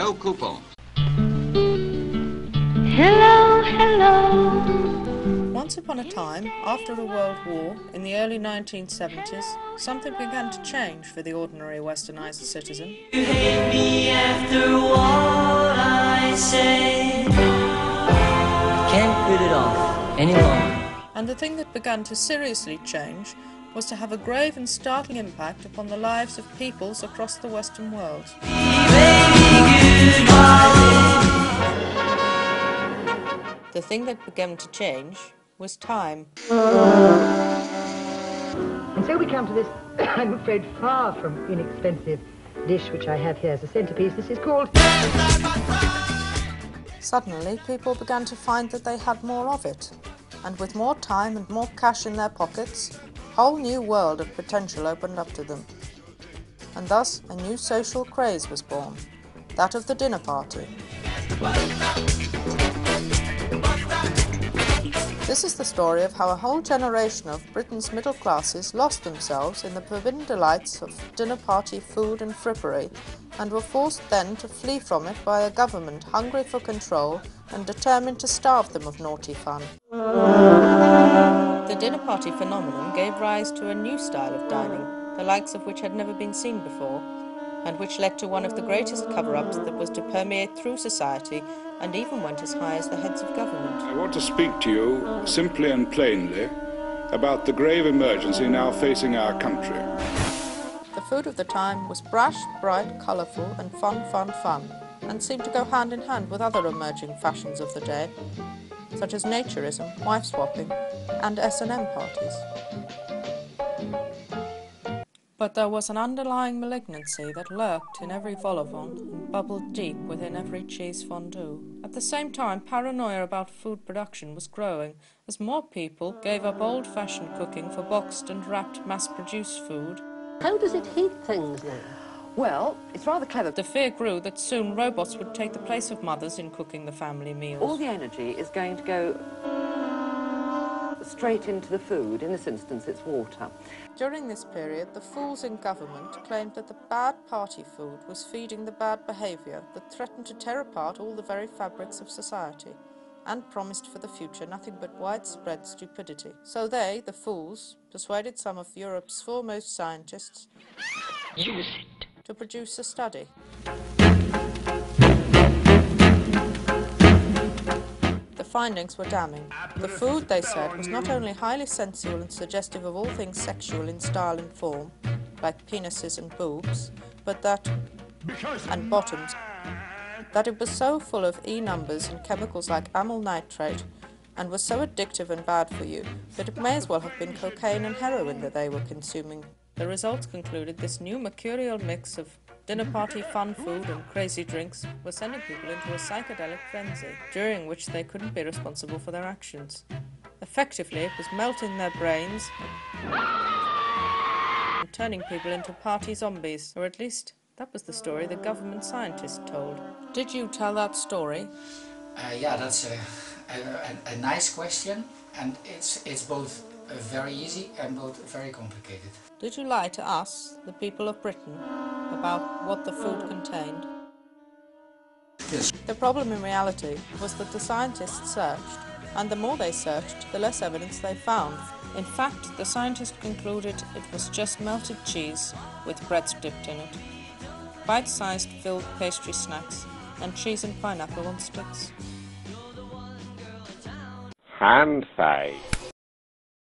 No coupons. Hello, hello. Once upon a time, after the World War, in the early 1970s, something began to change for the ordinary westernised citizen. You hate me after what I say. Can't put it off any longer. And the thing that began to seriously change was to have a grave and startling impact upon the lives of peoples across the Western world. The thing that began to change was time. And so we come to this, I'm afraid, far from inexpensive dish which I have here as a centrepiece. This is called... Suddenly, people began to find that they had more of it. And with more time and more cash in their pockets, a whole new world of potential opened up to them. And thus, a new social craze was born, that of the dinner party. This is the story of how a whole generation of Britain's middle classes lost themselves in the forbidden delights of dinner party food and frippery, and were forced then to flee from it by a government hungry for control and determined to starve them of naughty fun. The dinner party phenomenon gave rise to a new style of dining, the likes of which had never been seen before, and which led to one of the greatest cover-ups that was to permeate through society and even went as high as the heads of government. I want to speak to you simply and plainly about the grave emergency now facing our country. The food of the time was brash, bright, colourful and fun, and seemed to go hand in hand with other emerging fashions of the day, such as naturism, wife-swapping and S&M parties. But there was an underlying malignancy that lurked in every vol au vent and bubbled deep within every cheese fondue. At the same time, paranoia about food production was growing as more people gave up old-fashioned cooking for boxed and wrapped mass-produced food. How does it heat things then? Well, it's rather clever. The fear grew that soon robots would take the place of mothers in cooking the family meals. All the energy is going to go straight into the food. In this instance, it's water. During this period, the fools in government claimed that the bad party food was feeding the bad behaviour that threatened to tear apart all the very fabrics of society, and promised for the future nothing but widespread stupidity. So they, the fools, persuaded some of Europe's foremost scientists to produce a study. The findings were damning. The food, they said, was not only highly sensual and suggestive of all things sexual in style and form, like penises and boobs, but that, and bottoms, that it was so full of E numbers and chemicals like amyl nitrate, and was so addictive and bad for you, that it may as well have been cocaine and heroin that they were consuming. The results concluded this new mercurial mix of dinner party fun food and crazy drinks were sending people into a psychedelic frenzy, during which they couldn't be responsible for their actions. Effectively, it was melting their brains and turning people into party zombies, or at least that was the story the government scientists told. Did you tell that story? Yeah, that's a nice question, and it's both very easy and both very complicated. Did you lie to us, the people of Britain, about what the food contained? Yes. The problem in reality was that the scientists searched, and the more they searched, the less evidence they found. In fact, the scientists concluded it was just melted cheese with breads dipped in it, bite-sized filled pastry snacks, and cheese and pineapple on sticks. Hand size.